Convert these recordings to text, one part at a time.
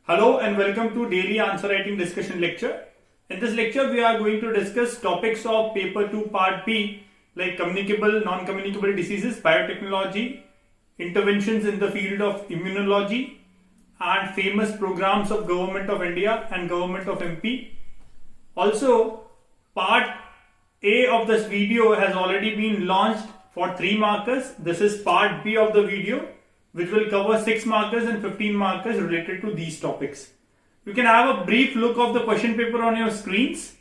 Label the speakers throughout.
Speaker 1: Hello and welcome to daily answer writing discussion lecture. In this lecture, we are going to discuss topics of paper 2 part B like communicable, non-communicable diseases, biotechnology, interventions in the field of immunology and famous programs of Government of India and Government of MP. Also, part A of this video has already been launched for 3 markers. This is part B of the video, which will cover 6 markers and 15 markers related to these topics. You can have a brief look of the question paper on your screens,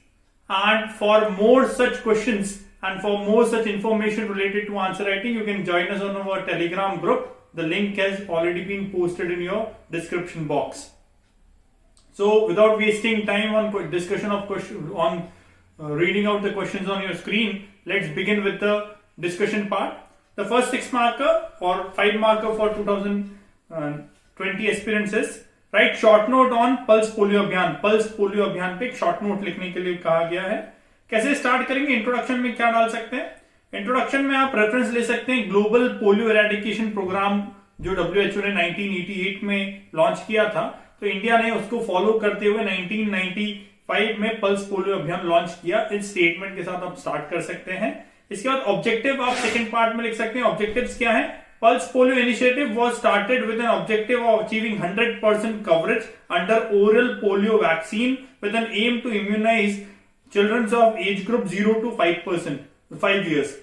Speaker 1: and for more such questions and for more such information related to answer writing, you can join us on our Telegram group. The link has already been posted in your description box. So without wasting time on discussion of reading out the questions on your screen, let's begin with the discussion part. The first 6 marker or 5 marker for 2020 aspirants is write short note on pulse polio अभियान. Pulse polio अभियान पे एक short note लिखने के लिए कहा गया है. कैसे स्टार्ट करेंगे? इंट्रोडक्शन में क्या डाल सकते हैं? इंट्रोडक्शन में आप रेफरेंस ले सकते हैं ग्लोबल पोलियो एरेडिकेशन प्रोग्राम जो WHO ने 1988 में लॉन्च किया था. तो इंडिया ने उसको फॉलो करते हुए 1995 में पल्स पोलियो अभियान लॉन्च किया. इस स्टेटमेंट के साथ आप स्टार्ट कर सकते हैं. इसके बाद ऑब्जेक्टिव आप सेकंड पार्ट में लिख सकते हैं. ऑब्जेक्टिव्स क्या है? Pulse polio initiative was started with an objective of achieving 100% coverage under oral polio vaccine with an aim to immunize childrens of age group 0 to 5 years.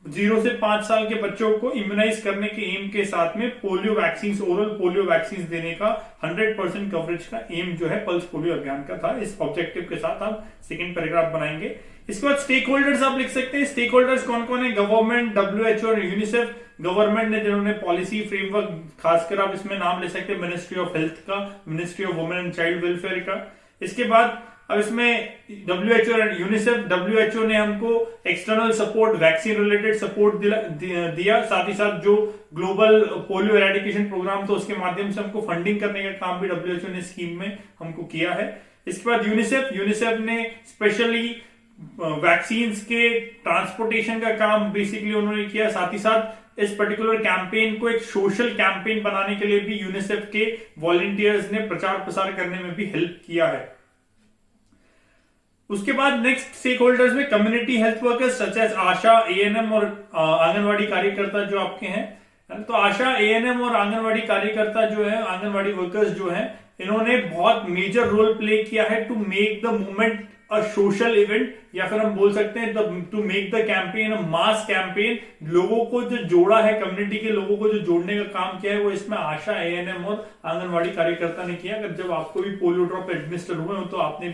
Speaker 1: 0 से 5 साल के बच्चों को इम्यूनाइज करने के एम के साथ में polio vaccine, oral polio vaccine देने का 100% कवरेज का एम जो है पल्स पोलियो अभियान का था. इस ऑब्जेक्टिव के साथ आप सेकंड पैराग्राफ बनाएंगे. इसके बाद स्टेक होल्डर्स आप लिख सकते हैं. स्टेक होल्डर्स कौन कौन है? गवर्नमेंट, WHO और यूनिसेफ. गवर्नमेंट ने जिन्होंने पॉलिसी फ्रेमवर्क, खासकर आप इसमें नाम ले सकते हैं मिनिस्ट्री ऑफ हेल्थ का, ministry of women and child welfare का. इसके बाद अब इसमें WHO और यूनिसेफ. WHO ने हमको external support, vaccine related support दिया. साथ ही साथ जो ग्लोबल पोलियो एरेडिकेशन प्रोग्राम था उसके माध्यम से हमको फंडिंग करने का काम भी WHO ने स्कीम में हमको किया है. इसके बाद यूनिसेफ ने स्पेशली वैक्सीन के ट्रांसपोर्टेशन का काम बेसिकली उन्होंने किया. साथ ही साथ इस पर्टिकुलर कैंपेन को एक सोशल कैंपेन बनाने के लिए भी यूनिसेफ के वॉलंटियर्स ने प्रचार प्रसार करने में भी हेल्प किया है. उसके बाद नेक्स्ट स्टेक होल्डर्स में community health workers such as ASHA, ANM और आंगनवाड़ी कार्यकर्ता जो आपके हैं. तो आशा, ANM और आंगनवाड़ी कार्यकर्ता जो है, आंगनवाड़ी वर्कर्स जो हैं, इन्होंने बहुत मेजर रोल प्ले किया है to make the movement a social event, या फिर हम बोल सकते हैं to make the campaign a mass campaign. लोगों को जो जोड़ा है, कम्युनिटी के लोगों को जो जोड़ने का काम किया है वो इसमें आशा, ANM और आंगनवाड़ी कार्यकर्ता ने किया. अगर जब आपको भी पोलियो ड्रॉप एडमिनिस्टर हुए हो तो आपने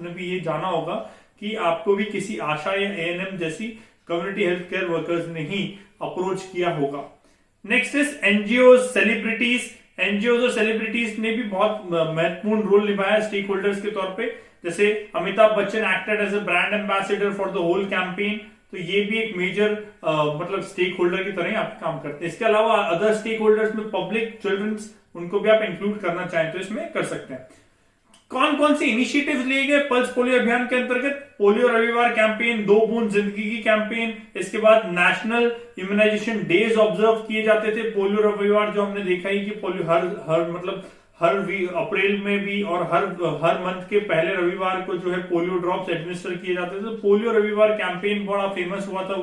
Speaker 1: भी ये जाना होगा कि आपको भी किसी आशा या ANM जैसी कम्युनिटी हेल्थ केयर वर्कर्स ने ही अप्रोच किया होगा. Next is NGO, celebrities. NGO और सेलिब्रिटीज ने भी बहुत महत्वपूर्ण रोल निभाया स्टेक होल्डर्स के तौर पे. जैसे Amitabh Bachchan acted as a brand ambassador for the whole campaign. तो ये भी एक मेजर मतलब स्टेक होल्डर की तरह आप काम करते हैं. इसके अलावा अदर स्टेक होल्डर्स में पब्लिक, चिल्ड्रंस, उनको भी आप इंक्लूड करना चाहें तो इसमें कर सकते हैं. कौन कौन से इनिशिएटिव्स लिए गए पल्स पोलियो अभियान के अंतर्गत? पोलियो रविवार कैंपेन, 2 बूंद जिंदगी की कैंपेन. इसके बाद नेशनल इम्यूनाइजेशन डेज ऑब्जर्व किए जाते थे. पोलियो रविवार जो हमने देखा ही कि पोलियो हर अप्रैल में भी और हर मंथ के पहले रविवार को जो है पोलियो ड्रॉप्स एडमिनिस्टर किए जाते थे. तो पोलियो रविवार कैंपेन बड़ा फेमस हुआ था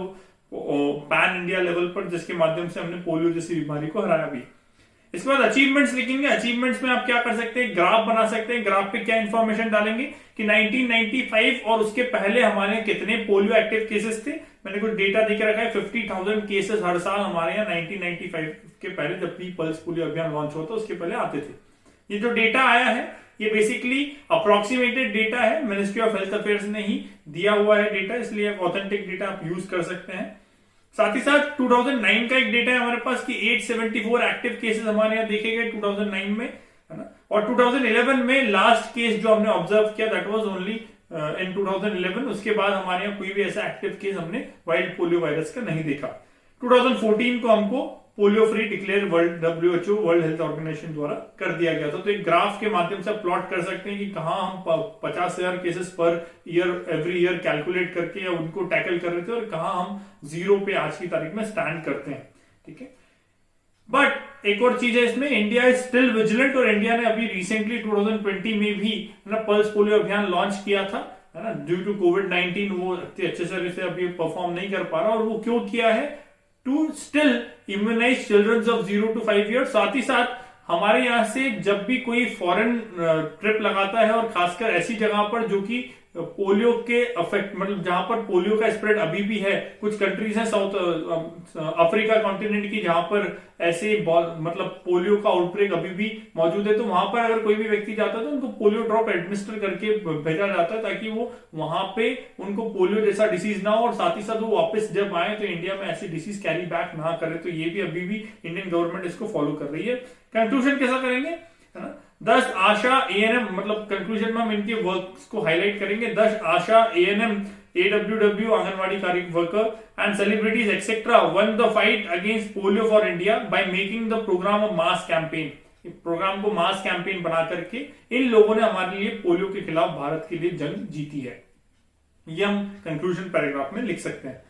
Speaker 1: पैन इंडिया लेवल पर, जिसके माध्यम से हमने पोलियो जैसी बीमारी को हराया भी. इसके बाद अचीवमेंट्स लिखेंगे. अचीवमेंट्स में आप क्या कर सकते हैं? ग्राफ बना सकते हैं. ग्राफ पे क्या इंफॉर्मेशन डालेंगे कि 1995 और उसके पहले हमारे कितने पोलियो एक्टिव केसेस थे. मैंने कुछ डेटा देकर रखा है. 50,000 केसेस हर साल हमारे यहाँ 1995 के पहले, जब भी पल्स पोलियो अभियान लॉन्च हुआ था उसके पहले आते थे. ये जो डेटा आया है ये बेसिकली अप्रोक्सीमेटेड डेटा है. मिनिस्ट्री ऑफ हेल्थ अफेयर्स ने ही दिया हुआ है डेटा, इसलिए ऑथेंटिक डेटा आप यूज कर सकते हैं. साथ ही साथ 2009 का एक डेटा है हमारे पास कि 874 एक्टिव केसेस हमारे यहाँ देखे गए 2009 में, है ना. और 2011 में लास्ट केस जो हमने ऑब्जर्व किया दैट वाज ओनली इन 2011. उसके बाद हमारे यहाँ कोई भी ऐसा एक्टिव केस हमने वाइल्ड पोलियो वायरस का नहीं देखा. 2014 को हमको polio free declare WHO, world health organization द्वारा कर दिया गया था. तो एक ग्राफ के माध्यम से प्लॉट कर सकते हैं कि कहां हम 50,000 cases per year, every year calculate करके या उनको टैकल कर रहे थे और कहां हम 0 पे आज की तारीख में स्टैंड करते हैं. ठीक है. बट एक और चीज है इसमें, इंडिया इज स्टिल विजिलेंट, और इंडिया ने अभी रिसेंटली 2020 में भी पल्स पोलियो अभियान लॉन्च किया था, है ना। ड्यू टू कोविड-19 वो अच्छे तरह से अभी परफॉर्म नहीं कर पा रहा, और वो क्यों किया है, to still immunize childrens of 0 to 5 years। साथ ही साथ हमारे यहाँ से जब भी कोई फॉरेन ट्रिप लगाता है, और खासकर ऐसी जगह पर जो कि पोलियो के अफेक्ट, मतलब जहां पर पोलियो का स्प्रेड अभी भी है, कुछ कंट्रीज हैं साउथ अफ्रीका कॉन्टिनेंट की जहां पर ऐसे मतलब पोलियो का आउटब्रेक अभी भी मौजूद है, तो वहां पर अगर कोई भी व्यक्ति जाता है तो उनको पोलियो ड्रॉप एडमिनिस्टर करके भेजा जाता है, ताकि वो वहां पे उनको पोलियो जैसा डिसीज ना हो, और साथ ही साथ वो वापस जब आए तो इंडिया में ऐसी डिसीज कैरी बैक ना करे। तो ये भी अभी भी इंडियन गवर्नमेंट इसको फॉलो कर रही है। कंक्लूजन कैसा करेंगे, है ना। 10 आशा एएनएम, मतलब कंक्लूजन में हम इनके वर्क्स को हाईलाइट करेंगे। 10 ASHA ANM, AWW anganwadi worker and celebrities etcetera won the fight against polio for India by making the program of mass campaign. Program को मास कैंपेन बना करके इन लोगों ने हमारे लिए पोलियो के खिलाफ भारत के लिए जंग जीती है। ये हम कंक्लूजन पैराग्राफ में लिख सकते हैं।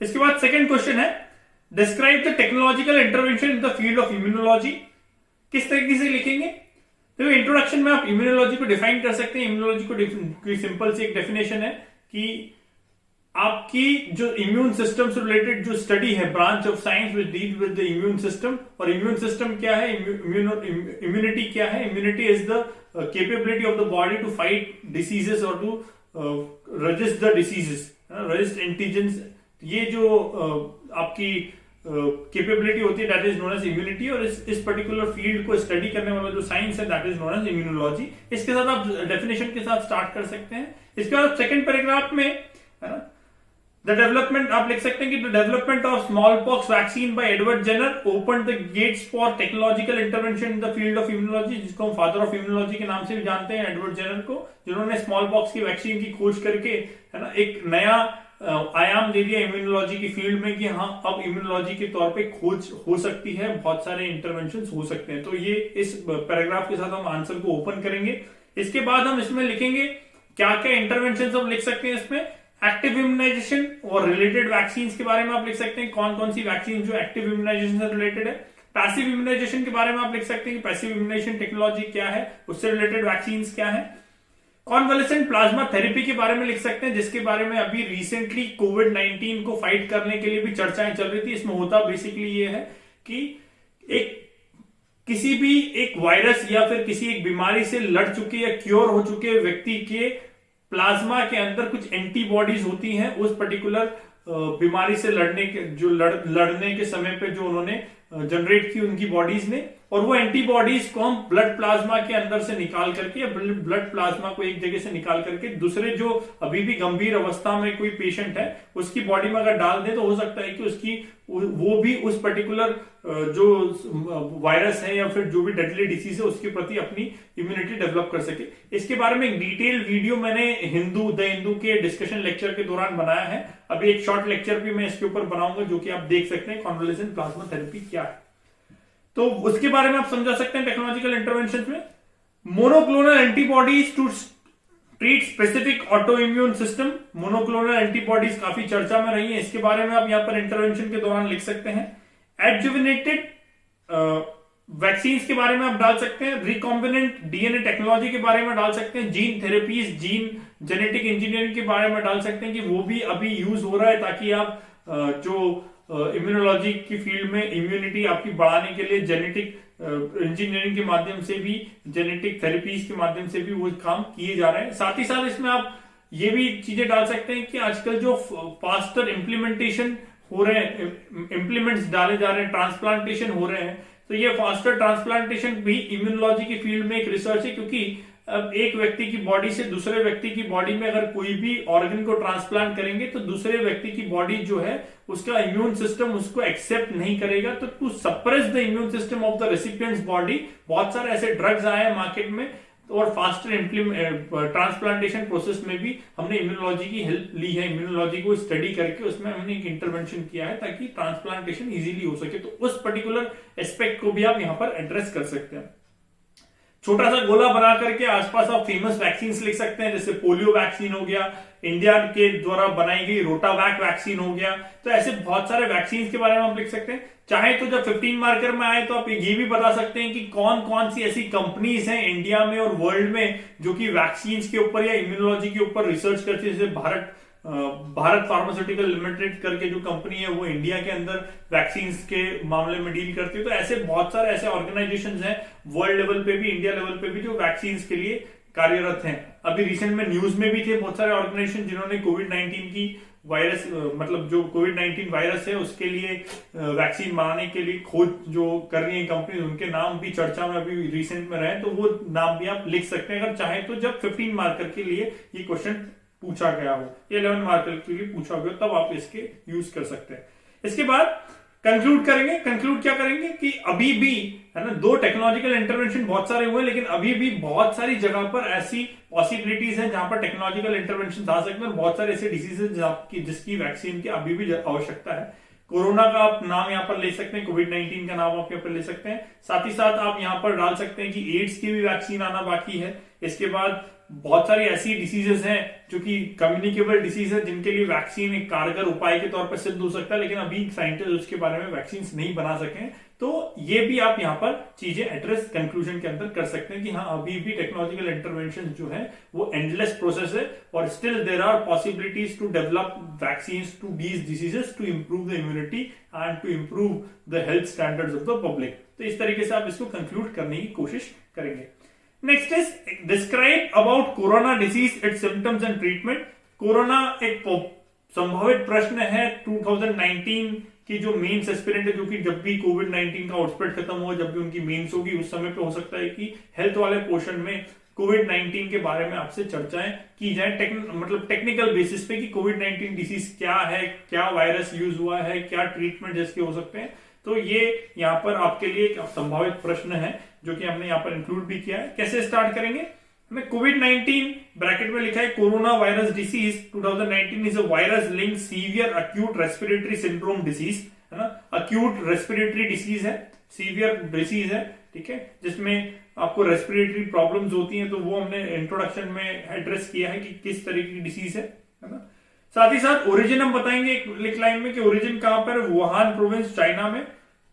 Speaker 1: इसके बाद सेकंड क्वेश्चन है, describe the technological intervention in the field of immunology. किस तरीके से लिखेंगे, तो इंट्रोडक्शन में आप इम्यूनोलॉजी को डिफाइन कर सकते हैं। इम्यूनोलॉजी को सिंपल सी एक डेफिनेशन है कि आपकी जो इम्यून सिस्टम से रिलेटेड जो स्टडी है, branch of science which deal with the immune system. और इम्यून सिस्टम क्या है, इम्यूनिटी क्या है, immunity is the capability of the body to fight diseases और to resist the diseases, resist antigens. ये जो आपकी कैपेबिलिटी होती है that is known as immunity, और इस पर्टिकुलर फील्ड को स्टडी करने वाला जो साइंस है that is known as immunology. इसके साथ आप डेफिनेशन के साथ स्टार्ट कर सकते हैं। इसके बाद सेकंड पैराग्राफ में, है ना, द डेवलपमेंट आप लिख सकते हैं कि the development of small pox vaccine by Edward Jenner open the gates for technological intervention in the field of immunology, जिसको हम फादर ऑफ इम्यूनोलॉजी के नाम से भी जानते हैं, एडवर्ड जेनर को, जिन्होंने स्मॉल पॉक्स की वैक्सीन की खोज करके, है ना, एक नया आयाम दे दिया इम्यूनोलॉजी की फील्ड में कि हाँ अब इम्यूनोलॉजी के तौर पे खोज हो सकती है, बहुत सारे इंटरवेंशंस हो सकते हैं। तो ये इस पैराग्राफ के साथ हम आंसर को ओपन करेंगे। इसके बाद हम इसमें लिखेंगे क्या क्या इंटरवेंशंस हम लिख सकते हैं इसमें, एक्टिव इम्यूनाइजेशन और रिलेटेड वैक्सीन के बारे में आप लिख सकते हैं, कौन कौन सी वैक्सीन जो एक्टिव इम्यूनाइजेशन से रिलेटेड है। पैसिव इम्यूनाइजेशन के बारे में आप लिख सकते हैं कि पैसिव इम्यूनाइजेशन टेक्नोलॉजी क्या है, उससे रिलेटेड वैक्सीन क्या है। कॉन्वलेसेंट प्लाज्मा थेरेपी के बारे में लिख सकते हैं, जिसके बारे में अभी रिसेंटली कोविड-19 को फाइट करने के लिए भी चर्चाएं चल रही थी। इसमें होता बेसिकली ये है कि किसी भी एक वायरस या फिर किसी एक बीमारी से लड़ चुके या क्योर हो चुके व्यक्ति के प्लाज्मा के अंदर कुछ एंटीबॉडीज होती हैं उस पर्टिकुलर बीमारी से लड़ने के समय पे जो उन्होंने जनरेट की उनकी बॉडीज ने, और वो एंटीबॉडीज को हम ब्लड प्लाज्मा के अंदर से निकाल करके या ब्लड प्लाज्मा को एक जगह से निकाल करके दूसरे जो अभी भी गंभीर अवस्था में कोई पेशेंट है उसकी बॉडी में अगर डाल दे तो हो सकता है कि उसकी वो भी उस पर्टिकुलर जो वायरस है या फिर जो भी डेडली डिसीज है उसके प्रति अपनी इम्यूनिटी डेवलप कर सके। इसके बारे में एक डिटेल वीडियो मैंने द हिंदू के डिस्कशन लेक्चर के दौरान बनाया है। अभी एक शॉर्ट लेक्चर भी मैं इसके ऊपर बनाऊंगा जो कि आप देख सकते हैं कॉन्वलेसेंट प्लाज्मा थेरेपी क्या है, तो उसके बारे में आप समझा सकते हैं। टेक्नोलॉजिकल इंटरवेंशन में monoclonal antibodies to treat specific auto immune system, monoclonal antibodies काफी चर्चा में रही है, इसके बारे में आप यहां पर इंटरवेंशन के दौरान लिख सकते हैं। एडजुविनेटेड वैक्सीन के बारे में आप डाल सकते हैं, रिकॉम्बिनेंट डीएनए टेक्नोलॉजी के बारे में डाल सकते हैं, gene therapies, gene genetic engineering के बारे में डाल सकते हैं कि वो भी अभी यूज हो रहा है ताकि आप जो इम्यूनोलॉजी की फील्ड में इम्यूनिटी आपकी बढ़ाने के लिए जेनेटिक इंजीनियरिंग के माध्यम से भी, जेनेटिक थेरेपीज के माध्यम से भी वो काम किए जा रहे हैं। साथ ही साथ इसमें आप ये भी चीजें डाल सकते हैं कि आजकल जो फास्टर इम्प्लीमेंटेशन हो रहे हैं, इम्प्लीमेंट्स डाले जा रहे हैं, ट्रांसप्लांटेशन हो रहे हैं, तो ये फास्टर ट्रांसप्लांटेशन भी इम्यूनोलॉजी की फील्ड में एक रिसर्च है, क्योंकि अब एक व्यक्ति की बॉडी से दूसरे व्यक्ति की बॉडी में अगर कोई भी ऑर्गन को ट्रांसप्लांट करेंगे तो दूसरे व्यक्ति की बॉडी जो है उसका इम्यून सिस्टम उसको एक्सेप्ट नहीं करेगा, तो to suppress the immune system of the recipient's body बहुत सारे ऐसे ड्रग्स आए हैं मार्केट में, और फास्टर ट्रांसप्लांटेशन प्रोसेस में भी हमने इम्यूनोलॉजी की हेल्प ली है। इम्यूनोलॉजी को स्टडी करके उसमें हमने एक इंटरवेंशन किया है ताकि ट्रांसप्लांटेशन इजीली हो सके, तो उस पर्टिकुलर एस्पेक्ट को भी आप यहां पर एड्रेस कर सकते हैं। छोटा सा गोला बना करके आसपास आप फेमस वैक्सीन लिख सकते हैं, जैसे पोलियो वैक्सीन हो गया, इंडिया के द्वारा बनाई गई रोटावैक वैक्सीन हो गया। तो ऐसे बहुत सारे वैक्सीन के बारे में आप लिख सकते हैं। चाहे तो जब 15 मार्कर में आए तो आप ये भी बता सकते हैं कि कौन कौन सी ऐसी कंपनीज हैं इंडिया में और वर्ल्ड में जो कि वैक्सीन के ऊपर या इम्यूनोलॉजी के ऊपर रिसर्च करती है। जैसे भारत फार्मास्यूटिकल लिमिटेड करके जो कंपनी है वो इंडिया के अंदर वैक्सीन के मामले में डील करती है। तो ऐसे बहुत सारे ऐसे ऑर्गेनाइजेशंस हैं वर्ल्ड लेवल पे भी, इंडिया लेवल पे भी, जो वैक्सीन के लिए कार्यरत हैं। अभी रिसेंट में न्यूज में भी थे बहुत सारे ऑर्गेनाइजेशन जिन्होंने कोविड-19 की वायरस मतलब जो कोविड-19 वायरस है उसके लिए वैक्सीन बनाने के लिए खोज जो कर रही है कंपनी, उनके नाम भी चर्चा में अभी रिसेंट में रहे। तो वो नाम भी आप लिख सकते हैं अगर चाहे तो, जब 15 मार्कर के लिए ये क्वेश्चन पूछा गया हो, 11 मार्कर के लिए पूछा गया तब आप इसके यूज कर सकते हैं। इसके बाद कंक्लूड करेंगे। कंक्लूड क्या करेंगे कि अभी भी है ना, 2 टेक्नोलॉजिकल इंटरवेंशन बहुत सारे हुए, लेकिन अभी भी बहुत सारी जगह पर ऐसी पॉसिबिलिटीज हैं जहां पर टेक्नोलॉजिकल इंटरवेंशन आ सकते हैं। बहुत सारे ऐसे डिसीजेज जिसकी वैक्सीन की अभी भी आवश्यकता है। कोरोना का आप नाम यहाँ पर ले सकते हैं, कोविड-19 का नाम आप यहाँ पर ले सकते हैं। साथ ही साथ आप यहाँ पर डाल सकते हैं कि एड्स की भी वैक्सीन आना बाकी है। इसके बाद बहुत सारी ऐसी डिसीजेस हैं जो कि कम्युनिकेबल डिसीज है जिनके लिए वैक्सीन एक कारगर उपाय के तौर पर सिद्ध हो सकता है, लेकिन अभी साइंटिस्ट उसके बारे में वैक्सीन नहीं बना सके। तो ये भी आप यहाँ पर चीजें एड्रेस कंक्लूजन के अंदर कर सकते हैं कि हाँ, अभी भी टेक्नोलॉजिकल इंटरवेंशन जो है वो एंडलेस प्रोसेस है और still there are possibilities to develop vaccine to these diseases to improve the immunity and to improve the health standards of the public. तो इस तरीके से आप इसको कंक्लूड करने की कोशिश करेंगे। Next is describe about corona disease, it's symptoms and treatment. Corona एक संभावित प्रश्न है 2019 की जो मेंस एस्पिरेंट है, जो कि जब भी कोविड-19 का आउटस्प्रेड खत्म हो, जब भी उनकी मेंस होगी उस समय पे हो सकता है कि हेल्थ वाले पोर्शन में कोविड-19 के बारे में आपसे चर्चाएं की जाए, मतलब टेक्निकल बेसिस पे कि कोविड-19 डिसीज क्या है, क्या वायरस यूज हुआ है, क्या ट्रीटमेंट जिसके हो सकते हैं। तो ये यहाँ पर आपके लिए एक संभावित प्रश्न है जो कि हमने यहाँ पर इंक्लूड भी किया है। कैसे स्टार्ट करेंगे? हमें कोविड-19 ब्रैकेट में लिखा है corona virus disease 2019 is a virus link severe acute respiratory syndrome disease, है ना। अक्यूट रेस्पिरेटरी डिसीज है, सीवियर डिसीज है, ठीक है, जिसमें आपको रेस्पिरेटरी प्रॉब्लम्स होती हैं। तो वो हमने इंट्रोडक्शन में एड्रेस किया है कि किस तरीके की डिसीज है ना। साथ ही साथ ओरिजिन हम बताएंगे एक लाइन में कि ओरिजिन कहां पर, वुहान प्रोविंस चाइना में।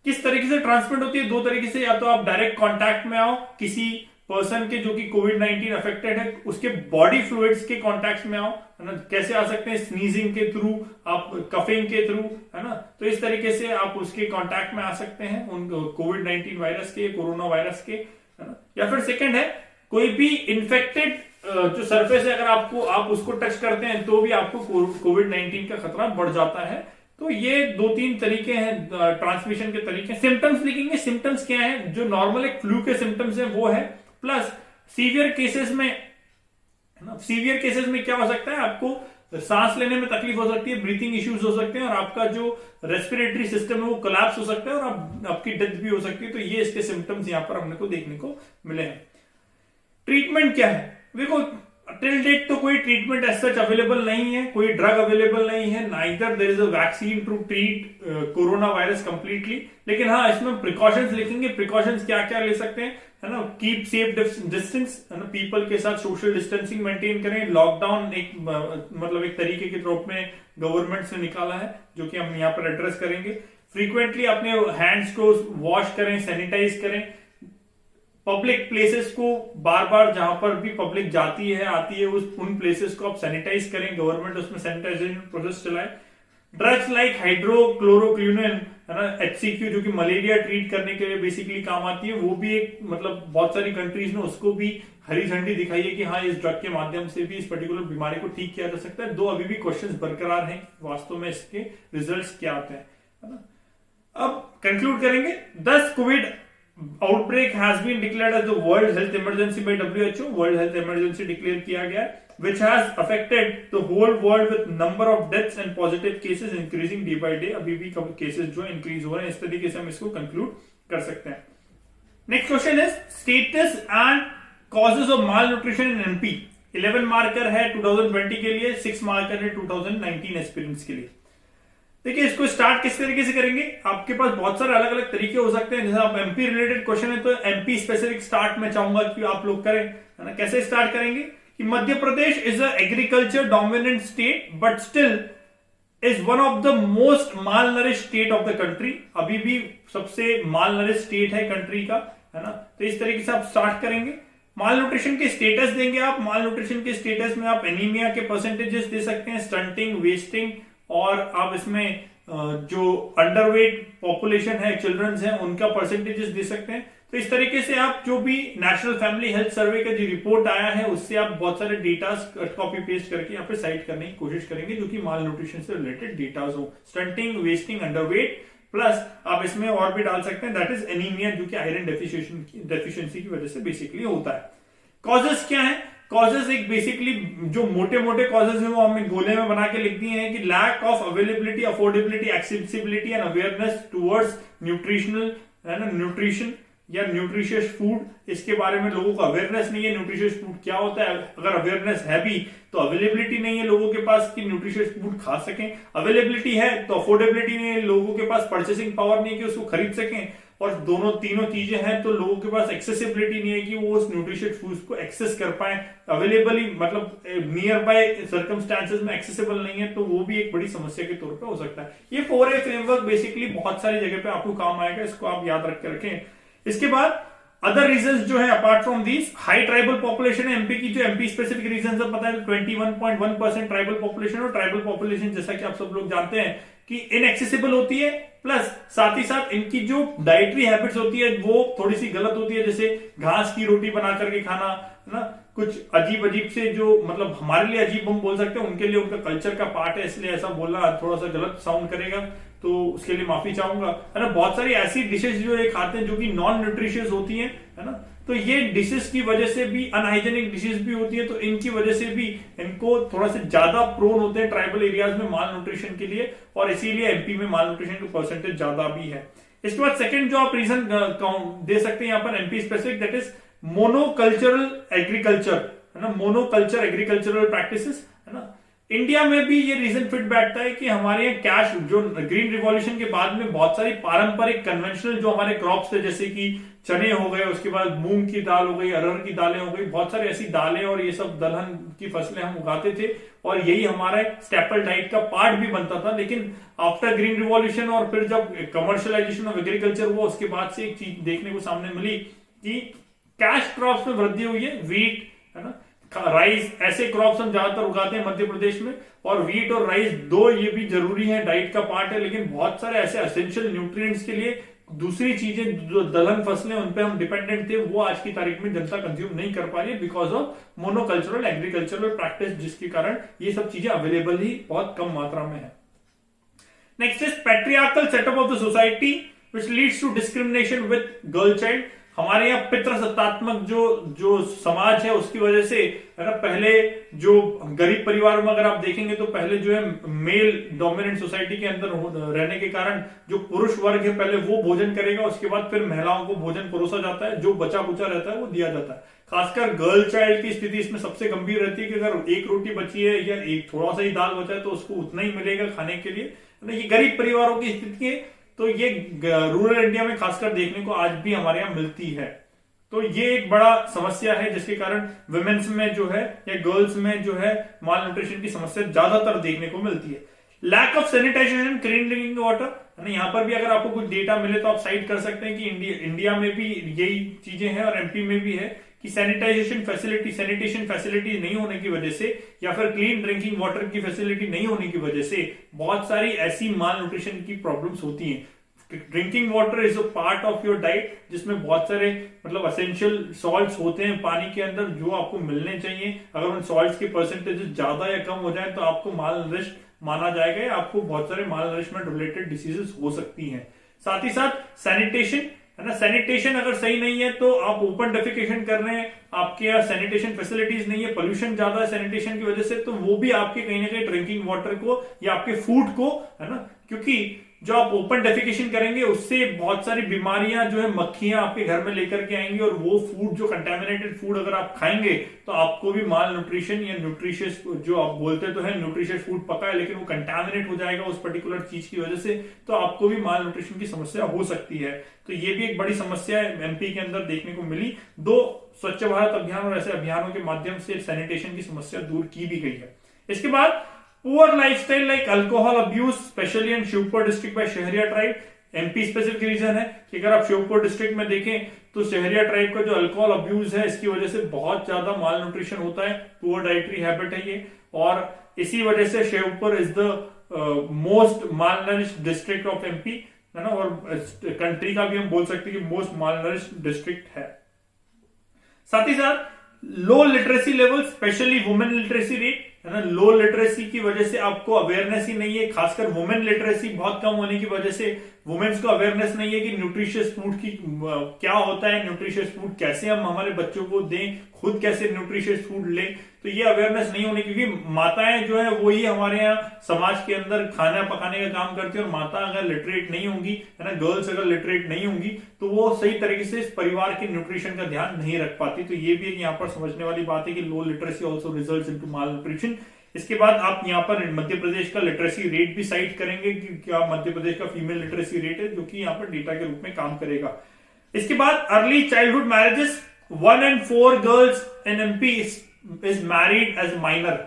Speaker 1: किस तरीके से ट्रांसमिट होती है? 2 तरीके से, या तो आप डायरेक्ट कांटेक्ट में आओ किसी पर्सन के जो कि कोविड-19 अफेक्टेड है, उसके बॉडी फ्लूइड्स के कांटेक्ट में आओ, है ना। कैसे आ सकते हैं? स्नीजिंग के थ्रू, आप कफिंग के थ्रू, है ना। तो इस तरीके से आप उसके कांटेक्ट में आ सकते हैं उन कोविड-19 वायरस के, कोरोना वायरस के, है ना। या फिर सेकंड है कोई भी इन्फेक्टेड जो सरफेस है, अगर आप उसको टच करते हैं तो भी आपको कोविड-19 का खतरा बढ़ जाता है। तो ये 2-3 तरीके हैं ट्रांसमिशन के तरीके। सिम्टम्स लिखेंगे। सिम्टम्स क्या है? जो नॉर्मल एक फ्लू के सिम्टम्स है वो है, प्लस सीवियर केसेस में, है ना, सीवियर केसेस में क्या हो सकता है? आपको सांस लेने में तकलीफ हो सकती है, ब्रीथिंग इश्यूज हो सकते हैं और आपका जो रेस्पिरेटरी सिस्टम है वो कोलैप्स हो सकता है और आपकी डेथ भी हो सकती है। तो ये इसके सिम्टम्स यहां पर हमने को देखने को मिले हैं। ट्रीटमेंट क्या है? देखो, टिल डेट तो कोई ट्रीटमेंट एज सच अवेलेबल नहीं है, कोई ड्रग अवेलेबल नहीं है, neither there is a vaccine to treat corona virus completely. लेकिन हाँ, इसमें प्रिकॉशंस लिखेंगे। प्रिकॉशंस क्या क्या ले सकते हैं, है ना। कीप सेफ डिस्टेंस, है ना, पीपल के साथ सोशल डिस्टेंसिंग मेंटेन करें। लॉकडाउन एक मतलब एक तरीके के रूप में गवर्नमेंट से निकाला है जो कि हम यहाँ पर एड्रेस करेंगे। फ्रीक्वेंटली अपने हैंड्स को वॉश करें, सैनिटाइज करें। पब्लिक प्लेसेस को बार बार जहां पर भी पब्लिक जाती है आती है उन प्लेसेस को आप सैनिटाइज करें, गवर्नमेंट उसमें सैनिटाइजेशन प्रोसेस चलाए। ड्रग्स लाइक हाइड्रोक्लोरोक्विनोन, है ना, HCQ, जो कि मलेरिया ट्रीट करने के लिए बेसिकली काम आती है, वो भी एक मतलब बहुत सारी कंट्रीज ने उसको भी हरी झंडी दिखाई है कि हाँ, इस ड्रग के माध्यम से भी इस पर्टिकुलर बीमारी को ठीक किया जा सकता है। 2 अभी भी क्वेश्चंस बरकरार हैं, वास्तव में इसके रिजल्ट्स क्या आते हैं, है ना। अब कंक्लूड करेंगे। 10 COVID outbreak has been declared as the world health emergency by WHO, world health emergency declare किया गया है, which has affected the whole world with number of deaths and positive cases increasing day by day। अभी भी cases जो increase हो रहे हैं, इस तरीके से हम इसको कंक्लूड कर सकते हैं। Next question is status and causes of mall nutrition in MP। 11 marker है 2020 के लिए, 6 मार्कर है 2019 एक्सपीरियंस के लिए। देखिए इसको स्टार्ट किस तरीके से करेंगे, आपके पास बहुत सारे अलग अलग तरीके हो सकते हैं। जैसे आप एमपी रिलेटेड क्वेश्चन है तो एमपी स्पेसिफिक स्टार्ट में चाहूंगा कि आप लोग करें, है ना। कैसे स्टार्ट करेंगे कि Madhya Pradesh is a agriculture dominant state but still is one of the most malnourish state of the country. अभी भी सबसे माल नरिश स्टेट है कंट्री का, है ना। तो इस तरीके से आप स्टार्ट करेंगे। माल न्यूट्रिशन के स्टेटस देंगे आप। माल न्यूट्रिशन के स्टेटस में आप एनीमिया के परसेंटेजेस दे सकते हैं, स्टंटिंग, वेस्टिंग, और आप इसमें जो अंडरवेट पॉपुलेशन है, चिल्ड्रंस हैं, उनका परसेंटेजेस दे सकते हैं। तो इस तरीके से आप जो भी नेशनल फैमिली हेल्थ सर्वे का जो रिपोर्ट आया है उससे आप बहुत सारे डेटा कॉपी पेस्ट करके यहाँ पे साइट करने की कोशिश करेंगे जो कि माल न्यूट्रिशन से रिलेटेड डेटाज हो, स्टंटिंग, वेस्टिंग, अंडरवेट, प्लस आप इसमें और भी डाल सकते हैं दैट इज एनीमिया, जो कि आयरन डेफिशिएंसी की वजह से बेसिकली होता है। कॉजेस क्या है? कॉजेस एक बेसिकली जो मोटे मोटे कॉजेस है वो हमने गोले में बना के लिख दिए हैं कि lack of availability, affordability, accessibility and awareness towards nutritional, है ना, न्यूट्रिशन या न्यूट्रिशियस फूड, इसके बारे में लोगों को अवेयरनेस नहीं है न्यूट्रिशियस फूड क्या होता है। अगर अवेयरनेस है भी तो अवेलेबिलिटी नहीं है लोगों के पास कि न्यूट्रिशियस फूड खा सकें। अवेलेबिलिटी है तो अफोर्डेबिलिटी नहीं है, लोगों के पास परचेसिंग पावर नहीं है कि उसको खरीद सकें। और दोनों तीनों चीजें हैं तो लोगों के पास एक्सेसिबिलिटी नहीं है कि वो उस न्यूट्रिशियस फूड्स को एक्सेस कर पाए। अवेलेबली मतलब नियर बाय सर्कमस्टांसेस में एक्सेसिबल नहीं है तो वो भी एक बड़ी समस्या के तौर पे हो सकता है। ये 4A फ्रेमवर्क बेसिकली बहुत सारी जगह पे आपको काम आएगा, इसको आप याद रख के रखें। इसके बाद अदर रीजंस जो है apart from this, high tribal population है एमपी की। जो एमपी स्पेसिफिक रीजंस है पता है 21.1% ट्राइबल पॉपुलेशन, और ट्राइबल पॉपुलेशन जैसा कि आप सब लोग जानते हैं कि इनएक्सेसिबल होती है, प्लस साथ ही साथ इनकी जो डाइटरी हैबिट्स होती है वो थोड़ी सी गलत होती है। जैसे घास की रोटी बना करके खाना, है ना, कुछ अजीब अजीब से जो मतलब हमारे लिए अजीब हम बोल सकते हैं, उनके लिए उनका कल्चर का पार्ट है, इसलिए ऐसा बोलना थोड़ा सा गलत साउंड करेगा तो उसके लिए माफी चाहूंगा, है ना। बहुत सारी ऐसी डिशेस जो ये खाते हैं जो कि नॉन न्यूट्रिशियस होती हैं, है ना। तो ये डिशेस की वजह से भी अनहाइजेनिक डिशेस भी होती है, तो इनकी वजह से भी इनको थोड़ा सा ज्यादा प्रोन होते हैं ट्राइबल एरियाज में माल न्यूट्रिशन के लिए, और इसीलिए एमपी में माल न्यूट्रिशन का परसेंटेज ज्यादा भी है। इसके बाद सेकंड जो आप रीजन दे सकते हैं यहाँ पर MP specific, that is monocultural agriculture, है ना, मोनोकल्चर एग्रीकल्चरल प्रैक्टिसेस, है ना। इंडिया में भी ये रीजन फिट बैठता है कि हमारे यहाँ कैश जो ग्रीन रिवॉल्यूशन के बाद में बहुत सारी पारंपरिक कन्वेंशनल जो हमारे क्रॉप्स थे, जैसे कि चने हो गए, उसके बाद मूंग की दाल हो गई, अरहर की दालें हो गई, बहुत सारी ऐसी दालें और ये सब दलहन की फसलें हम उगाते थे और यही हमारा स्टेपल डाइट का पार्ट भी बनता था। लेकिन आफ्टर ग्रीन रिवॉल्यूशन और फिर जब कमर्शियलाइजेशन ऑफ एग्रीकल्चर हुआ उसके बाद से एक चीज देखने को सामने मिली कि कैश क्रॉप्स में वृद्धि हुई है, वीट, है ना, राइस, ऐसे क्रॉप्स हम ज्यादातर उगाते हैं मध्य प्रदेश में, और वीट और राइस दो ये भी जरूरी है, डाइट का पार्ट है। लेकिन बहुत सारे ऐसे एसेंशियल न्यूट्रिएंट्स के लिए दूसरी चीजें जो दलहन फसलें उन पे हम डिपेंडेंट थे, वो आज की तारीख में जनता कंज्यूम नहीं कर पा रही है बिकॉज ऑफ मोनोकल्चरल एग्रीकल्चरल प्रैक्टिस, जिसके कारण ये सब चीजें अवेलेबल ही बहुत कम मात्रा में है। Next is patriarchal setup of the society which leads to discrimination with girl child. हमारे यहाँ पितृसत्तात्मक जो समाज है उसकी वजह से, है ना, पहले जो गरीब परिवार में अगर आप देखेंगे तो पहले जो है मेल डोमिनेंट सोसाइटी के अंदर रहने के कारण जो पुरुष वर्ग है पहले वो भोजन करेगा, उसके बाद फिर महिलाओं को भोजन परोसा जाता है, जो बचा कुचा रहता है वो दिया जाता है। खासकर गर्ल चाइल्ड की स्थिति इसमें सबसे गंभीर रहती है कि अगर एक रोटी बची है या एक थोड़ा सा ही दाल बचा है तो उसको उतना ही मिलेगा खाने के लिए। ये गरीब परिवारों की स्थिति है, तो ये रूरल इंडिया में खासकर देखने को आज भी हमारे यहाँ मिलती है। तो ये एक बड़ा समस्या है जिसके कारण वुमेन्स में जो है या गर्ल्स में जो है माल न्यूट्रिशन की समस्या ज्यादातर देखने को मिलती है। Lack of sanitization, clean drinking water, है ना, यहाँ पर भी अगर आपको कुछ डेटा मिले तो आप साइट कर सकते हैं कि इंडिया में भी यही चीजें हैं और एमपी में भी है कि सैनिटाइजेशन फैसिलिटी नहीं होने की वजह से या फिर क्लीन ड्रिंकिंग वाटर की फैसिलिटी नहीं होने की वजह से बहुत सारी ऐसी माल न्यूट्रिशन की प्रॉब्लम्स होती हैं। Drinking water is a part of your diet, जिसमें बहुत सारे मतलब असेंशियल सॉल्ट्स होते हैं पानी के अंदर जो आपको मिलने चाहिए। अगर उन सॉल्ट्स के परसेंटेज ज्यादा या कम हो जाए तो आपको माल नरिश माना जाएगा या आपको बहुत सारे माल नरिशमेंट रिलेटेड डिसीजेस हो सकती हैं। साथ ही साथ सैनिटेशन, है ना, सैनिटेशन अगर सही नहीं है तो आप ओपन डेफिकेशन कर रहे हैं, आपके यहाँ सैनिटेशन फैसिलिटीज नहीं है, पोल्यूशन ज्यादा है सैनिटेशन की वजह से, तो वो भी आपके कहीं ना कहीं ड्रिंकिंग वाटर को या आपके फूड को, है ना, क्योंकि जो आप ओपन डेफिकेशन करेंगे उससे बहुत सारी बीमारियां जो है मक्खियां आपके घर में लेकर के आएंगी, और वो फूड जो कंटेमिनेटेड फूड अगर आप खाएंगे तो आपको भी माल न्यूट्रिशन या न्यूट्रिशियस, जो आप बोलते तो है न्यूट्रिशियस फूड पका है लेकिन वो कंटेमिनेट हो जाएगा उस पर्टिकुलर चीज की वजह से, तो आपको भी माल न्यूट्रिशन की समस्या हो सकती है। तो ये भी एक बड़ी समस्या एमपी के अंदर देखने को मिली। 2 स्वच्छ भारत अभियान और ऐसे अभियानों के माध्यम से सैनिटेशन की समस्या दूर की भी गई है। इसके बाद poor lifestyle like alcohol abuse specially in Shivpur district by Sahariya tribe. MP specific region है कि अगर आप शिवपुर डिस्ट्रिक्ट में देखें तो शहरिया ट्राइब का जो अल्कोहल अब्यूज है इसकी वजह से बहुत ज्यादा माल न्यूट्रिशन होता है, पुअर डाइटरी हैबिट है ये, और इसी वजह से Shivpur is the most malnourished district of MP, है ना, और कंट्री का भी हम बोल सकते हैं कि मोस्ट मालनरिश्ड डिस्ट्रिक्ट है। साथ ही साथ लो literacy level specially women literacy rate, है ना, लो लिटरेसी की वजह से आपको अवेयरनेस ही नहीं है, खासकर वुमेन लिटरेसी बहुत कम होने की वजह से वुमेन्स को अवेयरनेस नहीं है कि न्यूट्रिशियस फूड की क्या होता है, न्यूट्रिशियस फूड कैसे हम हमारे बच्चों को दें, खुद कैसे न्यूट्रिशियस फूड लें, तो ये अवेयरनेस नहीं होने, क्योंकि माताएं जो है वो ही हमारे यहाँ समाज के अंदर खाना पकाने का काम करती है, और माता अगर लिटरेट नहीं होंगी, है ना, गर्ल्स अगर लिटरेट नहीं होंगी तो वो सही तरीके से इस परिवार के न्यूट्रिशन का ध्यान नहीं रख पाती। तो ये भी एक यहाँ पर समझने वाली बात है कि low literacy also results into malnutrition. इसके बाद आप यहाँ पर मध्य प्रदेश का लिटरेसी रेट भी साइट करेंगे कि क्या मध्य प्रदेश का फीमेल लिटरेसी रेट है, जो कि यहाँ पर डेटा के रूप में काम करेगा। इसके बाद early childhood marriages, 1 in 4 girls in MP is married as minor.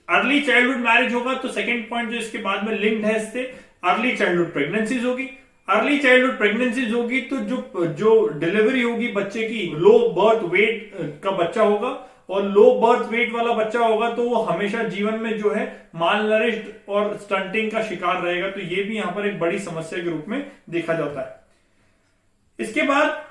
Speaker 1: Early childhood marriage होगा तो सेकंड पॉइंट जो इसके बाद में लिंक्ड है इससे, अर्ली चाइल्डहुड प्रेगनेंसीज होगी। अर्ली चाइल्डहुड प्रेगनेंसीज होगी तो जो डिलीवरी होगी बच्चे की, लो बर्थ वेट का बच्चा होगा, और लो बर्थ वेट वाला बच्चा होगा तो वो हमेशा जीवन में जो है मालनरिश्ड और स्टंटिंग का शिकार रहेगा। तो ये भी यहां पर एक बड़ी समस्या के रूप में देखा जाता है। इसके बाद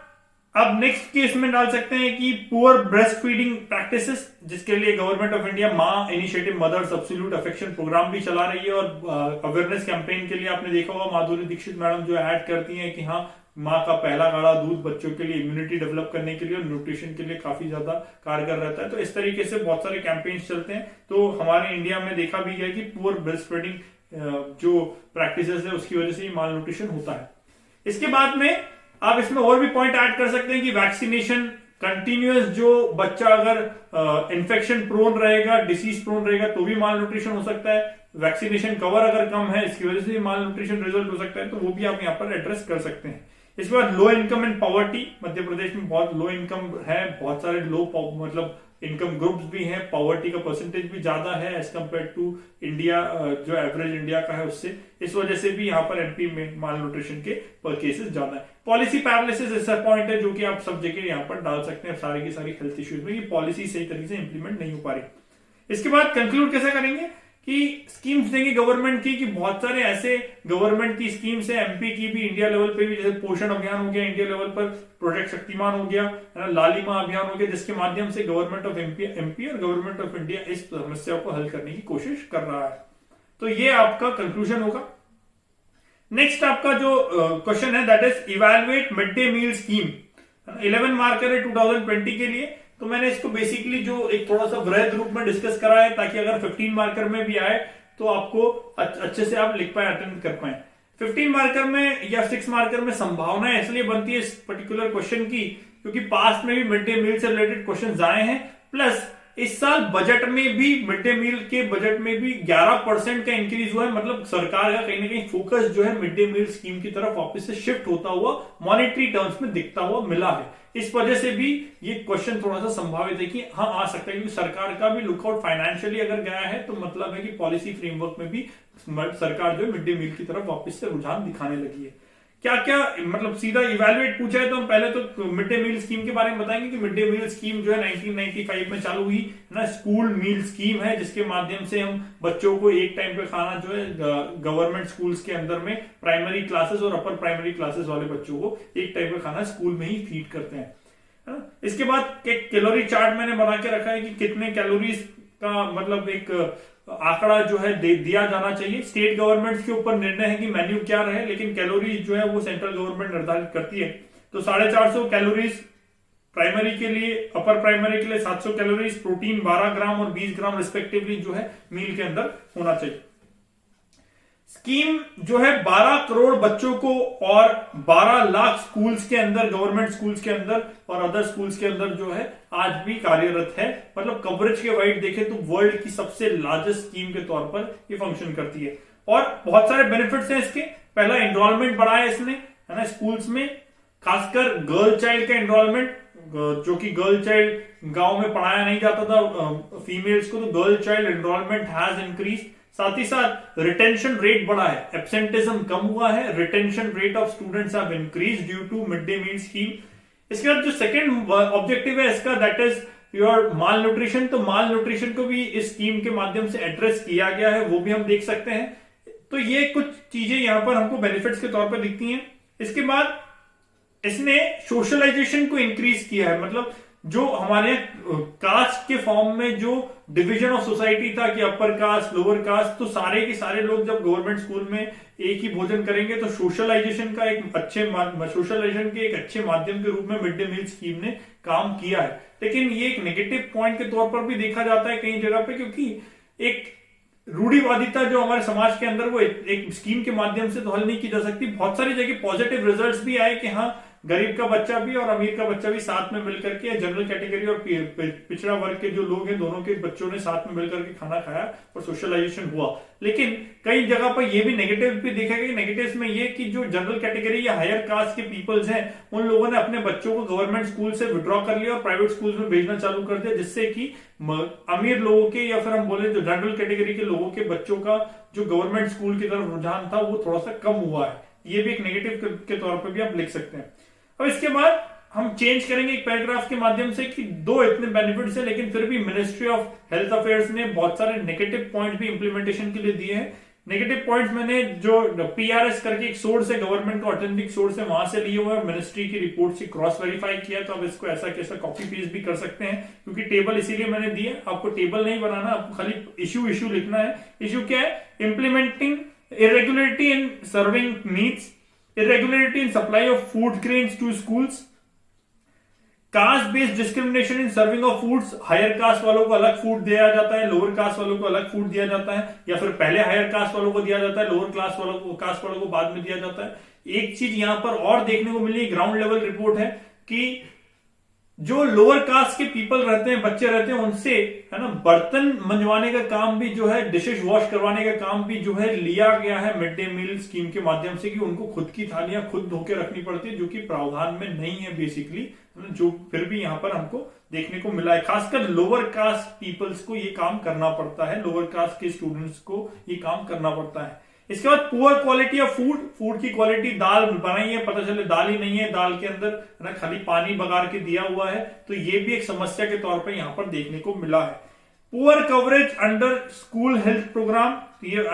Speaker 1: अब नेक्स्ट केस में डाल सकते हैं कि पुअर ब्रेस्ट फीडिंग प्रैक्टिसेस, जिसके लिए गवर्नमेंट ऑफ इंडिया मां initiative mother substitute affection program भी चला रही है, और अवेयरनेस कैंपेन के लिए आपने देखा होगा माधुरी दीक्षित मैडम जो ऐड करती हैं कि हाँ, माँ का पहला गाढ़ा दूध बच्चों के लिए इम्यूनिटी डेवलप करने के लिए और न्यूट्रिशन के लिए काफी ज्यादा कारगर रहता है। तो इस तरीके से बहुत सारे कैंपेन्स चलते हैं। तो हमारे इंडिया में देखा भी गया कि पुअर ब्रेस्ट फीडिंग जो प्रैक्टिसेस है उसकी वजह से ही माल न्यूट्रिशन होता है। इसके बाद में आप इसमें और भी पॉइंट ऐड कर सकते हैं कि वैक्सीनेशन कंटिन्यूअस, जो बच्चा अगर इन्फेक्शन प्रोन रहेगा, डिसीज प्रोन रहेगा तो भी माल न्यूट्रिशन हो सकता है। वैक्सीनेशन कवर अगर कम है इसकी वजह से माल न्यूट्रिशन रिजल्ट हो सकता है, तो वो भी आप यहाँ पर एड्रेस कर सकते हैं। इसके बाद low income and poverty, Madhya Pradesh में बहुत लो इनकम है, बहुत सारे लो मतलब इनकम ग्रुप्स भी हैं, पॉवर्टी का परसेंटेज भी ज्यादा है एज कम्पेयर टू इंडिया, जो एवरेज इंडिया का है उससे। इस वजह से भी यहाँ पर एमपी में माल न्यूट्रिशन के केसेस ज्यादा है। पॉलिसी पैरालिसिस ऐसा पॉइंट है जो कि आप सब जगह यहाँ पर डाल सकते हैं सारी की सारी हेल्थ इश्यूज में, कि पॉलिसी सही तरीके से इंप्लीमेंट नहीं हो पा रही। इसके बाद कंक्लूड कैसे करेंगे कि स्कीम्स देंगे गवर्नमेंट की, कि बहुत सारे ऐसे गवर्नमेंट की स्कीम्स है, एमपी की भी, इंडिया लेवल पे भी, जैसे पोषण अभियान हो गया इंडिया लेवल पर, प्रोजेक्ट शक्तिमान हो गया, लालिमा अभियान हो गया, जिसके माध्यम से गवर्नमेंट ऑफ एमपी और गवर्नमेंट ऑफ इंडिया इस समस्या को हल करने की कोशिश कर रहा है। तो ये आपका कंक्लूजन होगा। नेक्स्ट आपका जो क्वेश्चन है that is evaluate mid day meal scheme, 11 marker है 2020 के लिए। तो मैंने इसको बेसिकली जो एक थोड़ा सा वृहद रूप में डिस्कस करा है, ताकि अगर 15 मार्कर में भी आए तो आपको अच्छे से आप लिख पाए, अटेंड कर पाए। 15 मार्कर में या 6 मार्कर में संभावना इसलिए बनती है इस पर्टिकुलर क्वेश्चन की, क्योंकि पास्ट में भी मिड डे मील से रिलेटेड क्वेश्चन आए हैं, प्लस इस साल बजट में भी, मिड डे मील के बजट में भी 11% का इंक्रीज हुआ है। मतलब सरकार का कहीं ना कहीं फोकस जो है मिड डे मील स्कीम की तरफ वापस से शिफ्ट होता हुआ मॉनेटरी टर्म्स में दिखता हुआ मिला है। इस वजह से भी ये क्वेश्चन थोड़ा सा संभावित है कि हाँ आ सकता है, क्योंकि सरकार का भी लुकआउट फाइनेंशियली अगर गया है तो मतलब है कि पॉलिसी फ्रेमवर्क में भी सरकार जो मिड डे मील की तरफ वापस से रुझान दिखाने लगी है। क्या क्या मतलब सीधा इवैल्यूएट पूछा है तो हम पहले तो मिड डे मील स्कीम के बारे में बताएंगे कि मिड डे मील स्कीम जो है 1995 में चालू हुई ना, स्कूल मील स्कीम है, जिसके माध्यम से हम बच्चों को एक टाइम पे खाना जो है गवर्नमेंट स्कूल्स के अंदर में प्राइमरी क्लासेस और अपर प्राइमरी क्लासेस वाले बच्चों को एक टाइम पे खाना स्कूल में ही फीड करते हैं। इसके बाद कैलोरी चार्ट मैंने बना के रखा है कि कितने कैलोरीज का मतलब एक आंकड़ा जो है दिया जाना चाहिए। स्टेट गवर्नमेंट के ऊपर निर्णय है कि मेन्यू क्या रहे, लेकिन कैलोरीज जो है वो सेंट्रल गवर्नमेंट निर्धारित करती है। तो 450 कैलोरीज प्राइमरी के लिए, अपर प्राइमरी के लिए 700 कैलोरीज, प्रोटीन 12 ग्राम और 20 ग्राम रिस्पेक्टिवली जो है मील के अंदर होना चाहिए। स्कीम जो है 12 करोड़ बच्चों को और 12 लाख स्कूल्स के अंदर, गवर्नमेंट स्कूल्स के अंदर और अदर स्कूल्स के अंदर जो है आज भी कार्यरत है। मतलब कवरेज के वाइड देखें तो वर्ल्ड की सबसे लार्जेस्ट स्कीम के तौर पर ये फंक्शन करती है और बहुत सारे बेनिफिट्स हैं इसके। पहला, एनरोलमेंट बढ़ाया इसने, है ना, स्कूल्स में, खासकर गर्ल चाइल्ड का एनरोलमेंट, जो कि गर्ल चाइल्ड गांव में पढ़ाया नहीं जाता था फीमेल्स को, तो girl child enrolment has increase. साथ ही साथ रिटेंशन रेट बढ़ा है, एब्सेंटिज्म कम हुआ है, retention rate of students have increase due to mid day meal scheme. इसके बाद जो सेकंड ऑब्जेक्टिव है इसका, that is your malnutrition. तो माल न्यूट्रिशन को भी इस स्कीम के माध्यम से एड्रेस किया गया है, वो भी हम देख सकते हैं। तो ये कुछ चीजें यहां पर हमको बेनिफिट्स के तौर पर दिखती हैं। इसके बाद इसने सोशलाइजेशन को इंक्रीज किया है, मतलब जो हमारे कास्ट के फॉर्म में जो डिवीजन ऑफ सोसाइटी था कि अपर कास्ट, लोअर कास्ट, तो सारे के सारे लोग जब गवर्नमेंट स्कूल में एक ही भोजन करेंगे तो सोशलाइजेशन के एक अच्छे माध्यम के रूप में मिड डे मील स्कीम ने काम किया है। लेकिन ये एक नेगेटिव पॉइंट के तौर पर भी देखा जाता है कई जगह पे, क्योंकि एक रूढ़िवादिता जो हमारे समाज के अंदर वो एक स्कीम के माध्यम से तो हल नहीं की जा सकती। बहुत सारी जगह पॉजिटिव रिजल्ट्स भी आए कि हाँ, गरीब का बच्चा भी और अमीर का बच्चा भी साथ में मिलकर के, जनरल कैटेगरी और पिछड़ा वर्ग के जो लोग हैं, दोनों के बच्चों ने साथ में मिलकर के खाना खाया और सोशलाइजेशन हुआ। लेकिन कई जगह पर ये भी नेगेटिव भी देखा गया। नेगेटिव्स में ये कि जो जनरल कैटेगरी या हायर कास्ट के पीपल्स हैं, उन लोगों ने अपने बच्चों को गवर्नमेंट स्कूल से विड्रॉ कर लिया और प्राइवेट स्कूल में भेजना चालू कर दिया, जिससे कि अमीर लोगों के या फिर हम बोले जो जनरल कैटेगरी के लोगों के बच्चों का जो गवर्नमेंट स्कूल की तरफ रुझान था वो थोड़ा सा कम हुआ है। ये भी एक नेगेटिव के तौर पर भी आप लिख सकते हैं। अब इसके बाद हम चेंज करेंगे एक पैराग्राफ के माध्यम से कि दो इतने बेनिफिट्स है, लेकिन फिर भी मिनिस्ट्री ऑफ हेल्थ अफेयर्स ने बहुत सारे नेगेटिव पॉइंट भी इंप्लीमेंटेशन के लिए दिए हैं। नेगेटिव पॉइंट्स मैंने जो पीआरएस करके एक सोर्स है, गवर्नमेंट का ऑथेंटिक सोर्स है, वहां से लिए हुए हैं, मिनिस्ट्री की रिपोर्ट से क्रॉस वेरीफाई किया। तो आप इसको ऐसा कैसा कॉपी पेस्ट भी कर सकते हैं, क्योंकि टेबल इसीलिए मैंने दिया, आपको टेबल नहीं बनाना, आपको खाली इशू लिखना है। इशू क्या है? Implementing irregularity in serving needs, irregularity in supply of food grains to schools, caste based discrimination in serving of foods, higher caste वालों को अलग फूड दिया जाता है, लोअर कास्ट वालों को अलग फूड दिया जाता है, या फिर पहले हायर कास्ट वालों को दिया जाता है, लोअर कास्ट वालों को बाद में दिया जाता है। एक चीज यहां पर और देखने को मिली, ग्राउंड लेवल रिपोर्ट है कि जो लोअर कास्ट के पीपल रहते हैं, बच्चे रहते हैं, उनसे, है ना, बर्तन मंजवाने का काम भी जो है, डिशेस वॉश करवाने का काम भी जो है लिया गया है मिड डे मील स्कीम के माध्यम से, कि उनको खुद की थालियां खुद धो के रखनी पड़ती है, जो कि प्रावधान में नहीं है बेसिकली, जो फिर भी यहां पर हमको देखने को मिला है। खासकर लोअर कास्ट पीपल्स को ये काम करना पड़ता है, लोअर कास्ट के स्टूडेंट्स को ये काम करना पड़ता है। इसके बाद पुअर क्वालिटी ऑफ फूड की क्वालिटी, दाल बनाई है, पता चले दाल ही नहीं है, दाल के अंदर ना खाली पानी बगाड़ के दिया हुआ है, तो ये भी एक समस्या के तौर पर यहां पर देखने को मिला है। Poor coverage under school health program, ये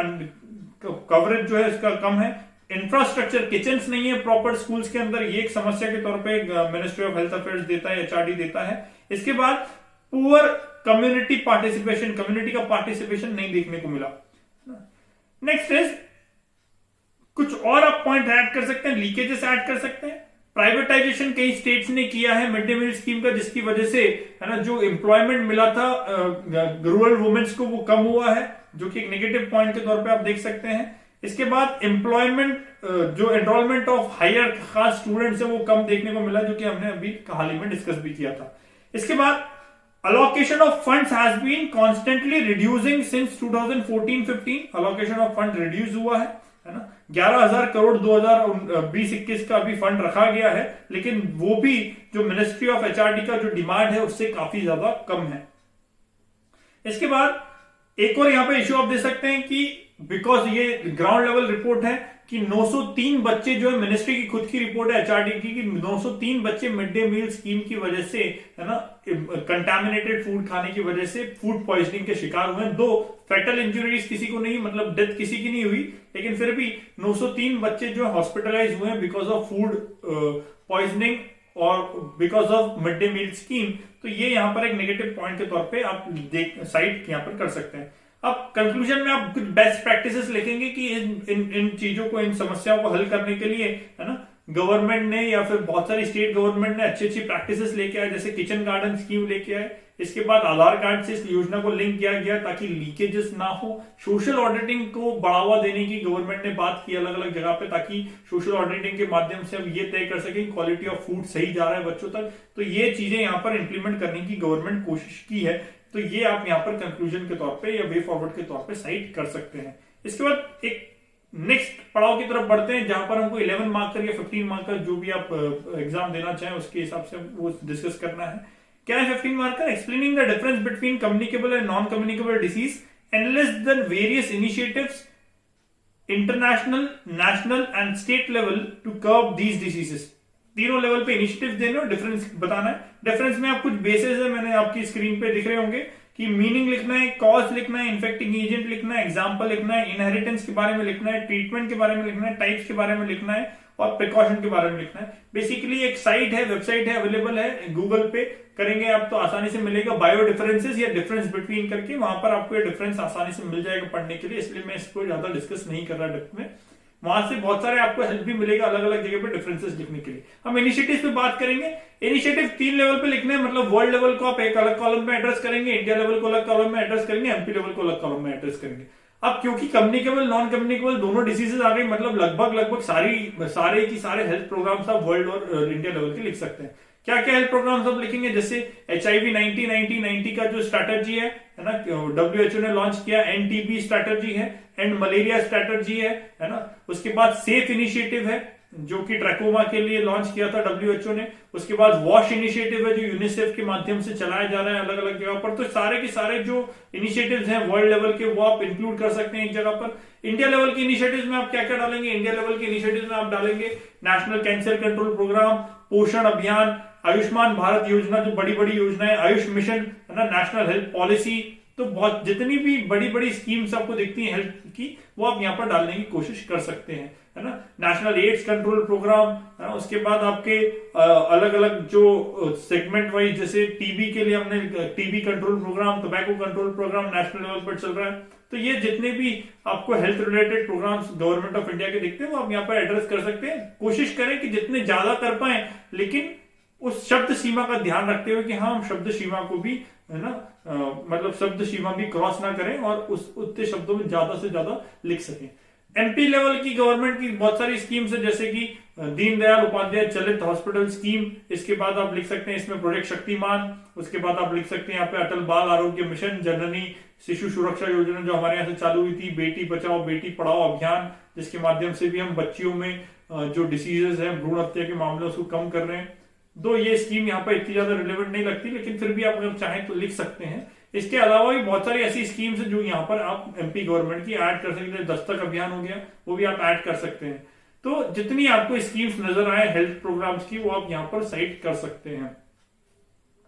Speaker 1: कवरेज जो है इसका कम है। इंफ्रास्ट्रक्चर, किचन्स नहीं है प्रॉपर स्कूल्स के अंदर, ये एक समस्या के तौर पर मिनिस्ट्री ऑफ हेल्थ अफेयर्स देता है, एचआरडी देता है। इसके बाद पुअर कम्युनिटी पार्टिसिपेशन, कम्युनिटी का पार्टिसिपेशन नहीं देखने को मिला। नेक्स्ट इज, कुछ और आप पॉइंट ऐड कर सकते हैं, लीकेजेस ऐड कर सकते हैं। प्राइवेटाइजेशन कई स्टेट्स ने किया है मिड डे मील स्कीम का, जिसकी वजह से, है ना, जो एम्प्लॉयमेंट मिला था रूरल वुमेन्स को वो कम हुआ है, जो कि एक नेगेटिव पॉइंट के तौर पे आप देख सकते हैं। इसके बाद एम्प्लॉयमेंट, जो enrolment of higher caste students है वो कम देखने को मिला, जो कि हमने अभी हाल ही में डिस्कस भी किया था। इसके बाद allocation of funds has been constantly reducing since 2014-15, allocation of fund reduce हुआ है ना, 11,000 करोड़ 2020-21 का भी फंड रखा गया है, लेकिन वो भी जो मिनिस्ट्री ऑफ एचआरडी का जो डिमांड है उससे काफी ज्यादा कम है। इसके बाद एक और यहां पे इश्यू आप दे सकते हैं कि बिकॉज ये ग्राउंड लेवल रिपोर्ट है कि 903 बच्चे, जो है मिनिस्ट्री की खुद की रिपोर्ट है एचआरडी की, कि 903 बच्चे मिड डे मील स्कीम की वजह से, है ना, कंटामिनेटेड फूड खाने की वजह से फूड पॉइजनिंग के शिकार हुए हैं। 2 फैटल इंजरीज किसी को नहीं, मतलब डेथ किसी की नहीं हुई, लेकिन फिर भी 903 बच्चे जो हॉस्पिटलाइज हुए हैं बिकॉज ऑफ फूड पॉइजनिंग और because of mid day meal scheme. तो ये यहां पर एक नेगेटिव पॉइंट के तौर पे आप साइड यहां पर कर सकते हैं। अब कंक्लूजन में आप कुछ बेस्ट प्रैक्टिसेस लिखेंगे कि इन चीजों को, इन समस्याओं को हल करने के लिए, है ना, गवर्नमेंट ने या फिर बहुत सारी स्टेट गवर्नमेंट ने अच्छी अच्छी प्रैक्टिसेस लेके आए, जैसे किचन गार्डन स्कीम लेके आए। इसके बाद आधार कार्ड से इस योजना को लिंक किया गया ताकि लीकेजेस ना हो। सोशल ऑडिटिंग को बढ़ावा देने की गवर्नमेंट ने बात की अलग अलग जगह पे, ताकि सोशल ऑडिटिंग के माध्यम से हम ये तय कर सकें क्वालिटी ऑफ फूड सही जा रहा है बच्चों तक। तो ये चीजें यहाँ पर इंप्लीमेंट करने की गवर्नमेंट कोशिश की है। तो ये आप यहाँ पर कंक्लूजन के तौर पे या वे फॉरवर्ड के तौर पे साइट कर सकते हैं। इसके बाद एक नेक्स्ट पड़ाव की तरफ बढ़ते हैं, जहां पर हमको 11 मार्क का या 15 मार्क का जो भी आप एग्जाम देना चाहें उसके हिसाब से वो डिस्कस करना है। क्या है 15 मार्क का? Explaining the difference between communicable and non communicable disease, analysis the various initiatives international, national and state level to curb these diseases. तीनों लेवल पे इनिशिएटिव देने और डिफरेंस बताना है। डिफरेंस में आप कुछ बेसिस है, मैंने आपकी स्क्रीन पे दिख रहे होंगे कि मीनिंग लिखना है, कॉज लिखना है, इन्फेक्टिंग एजेंट लिखना है, एग्जांपल लिखना है, इनहेरिटेंस के बारे में लिखना है, ट्रीटमेंट के बारे में लिखना है, टाइप्स के बारे में लिखना है और प्रिकॉशन के बारे में लिखना है। बेसिकली एक साइट है, वेबसाइट है, अवेलेबल है गूगल पे, करेंगे आप तो आसानी से मिलेगा, बायो डिफरेंसेस या डिफरेंस बिटवीन करके, वहां पर आपको ये डिफरेंस आसानी से मिल जाएगा पढ़ने के लिए। इसलिए मैं इसको ज्यादा डिस्कस नहीं कर रहा डेप्थ में। वहां से बहुत सारे आपको हेल्प भी मिलेगा अलग अलग जगह पे डिफरेंसेस लिखने के लिए। हम इनिशिएटिव पे बात करेंगे। इनिशिएटिव 3 लेवल पे लिखने हैं, मतलब वर्ल्ड लेवल को आप एक अलग कॉलम में एड्रेस करेंगे, इंडिया लेवल को अलग कॉलम में एड्रेस करेंगे, एमपी लेवल को अलग कॉलम में एड्रेस करेंगे। अब क्योंकि कम्युनिकेबल नॉन कम्युनिकेबल दोनों डिसीजेस आ गई, मतलब लगभग सारे की सारे हेल्थ प्रोग्राम्स आप वर्ल्ड और इंडिया लेवल के लिख सकते हैं। क्या क्या हेल्थ प्रोग्राम्स आप लिखेंगे? जैसे HIV 90-90-90 का जो स्ट्रैटेजी है ना, WHO ने लॉन्च किया, NTB स्ट्रैटेजी है, एंड मलेरिया स्ट्रैटेजी है ना। उसके बाद सेफ इनिशिएटिव है जो कि ट्रैकोमा के लिए लॉन्च किया था WHO ने। उसके बाद वॉश इनिशिएटिव है जो यूनिसेफ के माध्यम से चलाया जा रहा है अलग अलग जगह पर। तो सारे के सारे जो इनिशिएटिव्स हैं वर्ल्ड लेवल के वो आप इंक्लूड कर सकते हैं एक जगह पर। इंडिया लेवल के इनिशिएटिव्स में आप क्या क्या डालेंगे? इंडिया लेवल के इनिशिएटिव्स में आप डालेंगे नेशनल कैंसर कंट्रोल प्रोग्राम, पोषण अभियान, आयुष्मान भारत योजना जो बड़ी बड़ी योजनाएं, आयुष मिशन है ना, नेशनल हेल्थ पॉलिसी। तो बहुत जितनी भी बड़ी बड़ी स्कीम्स आपको दिखती हैं हेल्थ की, वो आप यहाँ पर डालने की कोशिश कर सकते हैं, है ना। नेशनल एड्स कंट्रोल प्रोग्राम, है ना। उसके बाद आपके अलग अलग जो सेगमेंट वाइज, जैसे टीबी के लिए हमने TB control program, tobacco control program national level पर चल रहा है। तो ये जितने भी आपको health related programs government of India के दिखते हैं वो आप यहाँ पर एड्रेस कर सकते हैं। कोशिश करें कि जितने ज्यादा कर पाए, लेकिन उस शब्द सीमा का ध्यान रखते हुए कि हाँ हम शब्द सीमा को भी, है ना, मतलब शब्द सीमा भी क्रॉस ना करें और उस उतने शब्दों में ज्यादा से ज्यादा लिख सकें। एमपी लेवल की गवर्नमेंट की बहुत सारी स्कीम्स है, जैसे कि दीनदयाल उपाध्याय चलित हॉस्पिटल स्कीम। इसके बाद आप लिख सकते हैं इसमें प्रोजेक्ट शक्तिमान। उसके बाद आप लिख सकते हैं यहाँ पे अटल बाल आरोग्य मिशन, जननी शिशु सुरक्षा योजना जो हमारे यहाँ से चालू हुई थी, बेटी बचाओ बेटी पढ़ाओ अभियान, जिसके माध्यम से भी हम बच्चियों में जो डिसीजेस हैं, भ्रूण हत्या के मामले उसको कम कर रहे हैं। दो ये स्कीम यहाँ पर इतनी ज्यादा रिलेवेंट नहीं लगती, लेकिन फिर भी आप अगर चाहें तो लिख सकते हैं। इसके अलावा भी बहुत सारी ऐसी स्कीम्स हैं जो यहाँ पर आप एमपी गवर्नमेंट की ऐड कर सकते हैं। दस्तक अभियान हो गया, वो भी आप ऐड कर सकते हैं। तो जितनी आपको स्कीम्स नजर आए हेल्थ प्रोग्राम्स की, वो आप यहाँ पर साइट कर सकते हैं।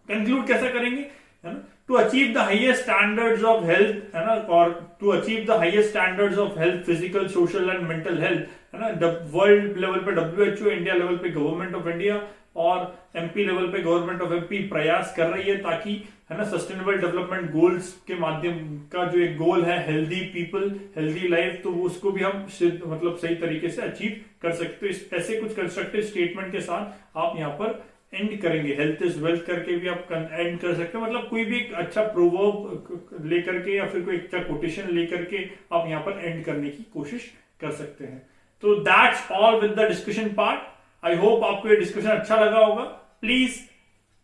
Speaker 1: कंक्लूड कैसा करेंगे, है ना, to achieve the highest standards of health, है ना, और to achieve the highest standards of health, physical, social and mental health, है ना। वर्ल्ड लेवल पे WHO, इंडिया लेवल पे गवर्नमेंट ऑफ इंडिया और एमपी लेवल पे गवर्नमेंट ऑफ एमपी प्रयास कर रही है, ताकि, है ना, सस्टेनेबल डेवलपमेंट गोल्स के माध्यम का जो एक गोल है हेल्दी पीपल हेल्दी लाइफ, तो उसको भी हम मतलब सही तरीके से अचीव कर सकते। तो ऐसे कुछ कंस्ट्रक्टिव स्टेटमेंट के साथ आप यहाँ पर एंड करेंगे। हेल्थ इज वेल्थ करके भी आप एंड कर सकते हैं, मतलब कोई भी एक अच्छा प्रोवर्ब लेकर के या फिर कोई अच्छा कोटेशन लेकर के आप यहाँ पर एंड करने की कोशिश कर सकते हैं। तो that's all with the discussion part. I hope आपको ये डिस्कशन अच्छा लगा होगा। Please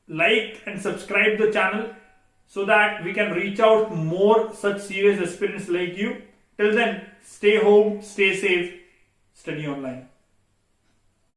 Speaker 1: like and subscribe the channel so that we can reach out more such serious aspirants like you. Till then, stay home, stay safe, study online.